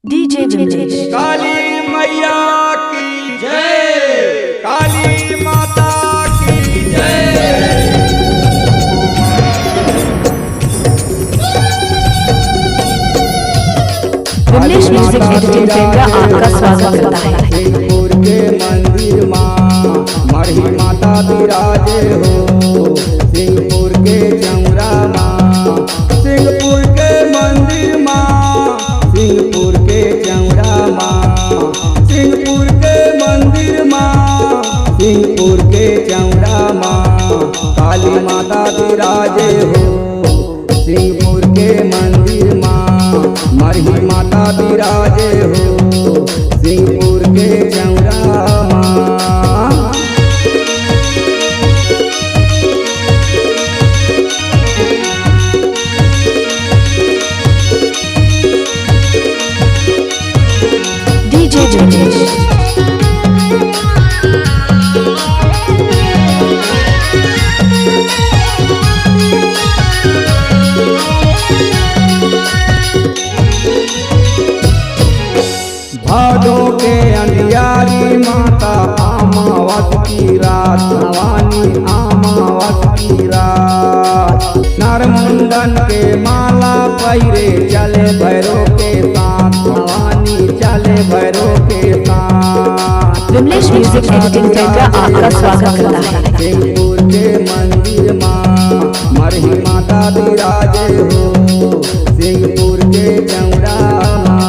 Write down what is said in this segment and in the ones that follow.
DJ Vimlesh. काली मैया की जय, काली माता की जय। विमलेश म्यूजिक एडिटिंग सेंटर आपका स्वागत करता है। सिंहपुर के मंदिर माँ मरही माता विराजे हो, सिंहपुर के चौरा माँ, सिंहपुर के मंदिर माँ, सिंहपुर के चौरा माँ, सिंहपुर के मंदिर माँ, सिंहपुर के चौरा माँ, काली माता विराजे हो, सिंहपुर के मंदिर माँ मरही माता विराजे हो, सिंहपुर के चौरा माँ। डीजे विमलेश। भादों के अंधियारी माता अमावस की रात, भवानी अमावस की रात, नरमुंडन के माला पैरे चले भैरव के साथ, भवानी चले भैरव के साथ। विमलेश म्यूजिक एडिटिंग सेंटर आपका स्वागत करता है। सिंहपुर के मंदिर माँ मरही माता विराजे हो, सिंहपुर के चौरा माँ।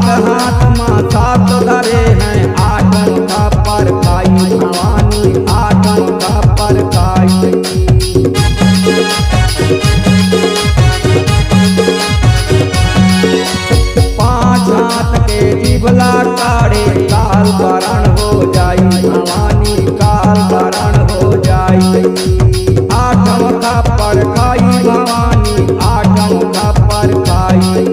हाथ माँ सात धरे हैं, आठन का पर खाई, भवानी आठन का पर खाई। पांच हाथ के जिबला काढ़े, काल करण हो जाई, भवानी काल करण हो जाई। आठम का पर खाई, भवानी आठम का पर खाई,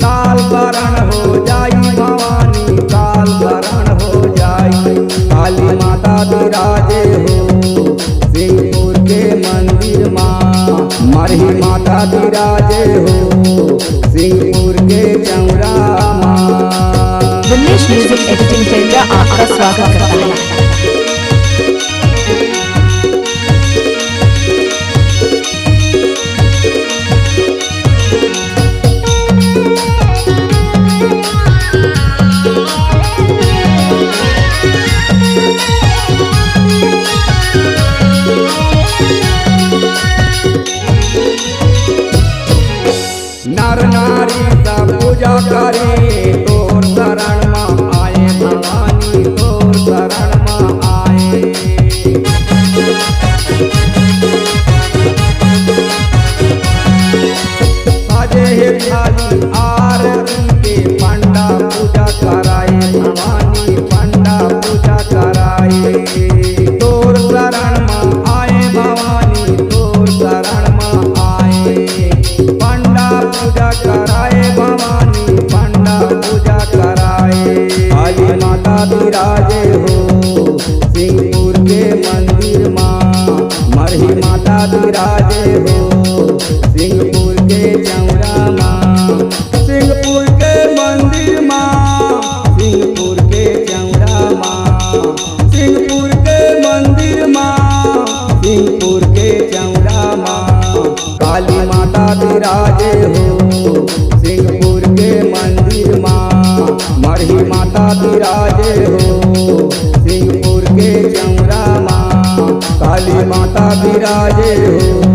काल करण हो जाई, भवानी काल करण हो जाई। काली माता विराजे हो, सिंहपुर के मंदिर माँ मरही माता विराजे हो, सिंहपुर के चौरा माँ। विमलेश म्यूजिक एडिटिंग सेंटर आपका स्वागत करता है। नर नारी सब पूजा करे, तोर शरण में आए, भवानी तोर शरण में आए। सजे हे थाली आरती के, पंडा पूजा कराए, भवानी पंडा पूजा कराए। तोर शरण में आए, भवानी तोर शरण में आए। पंडा पूजा कराए, भवानी पंडा पूजा कराए। काली माता विराजे हो, सिंहपुर के मंदिर माँ मरही माता विराजे हो, सिंहपुर के चौरा माँ, सिंहपुर के मंदिर माँ, सिंहपुर के चौरा माँ, सिंहपुर के मंदिर माँ, सिंहपुर के चौरा माँ। काली माता विराजे हो, सिंहपुर के मंदिर माँ मरही माता विराजे हो, सिंहपुर के चौरा माँ। काली माता विराजे हो।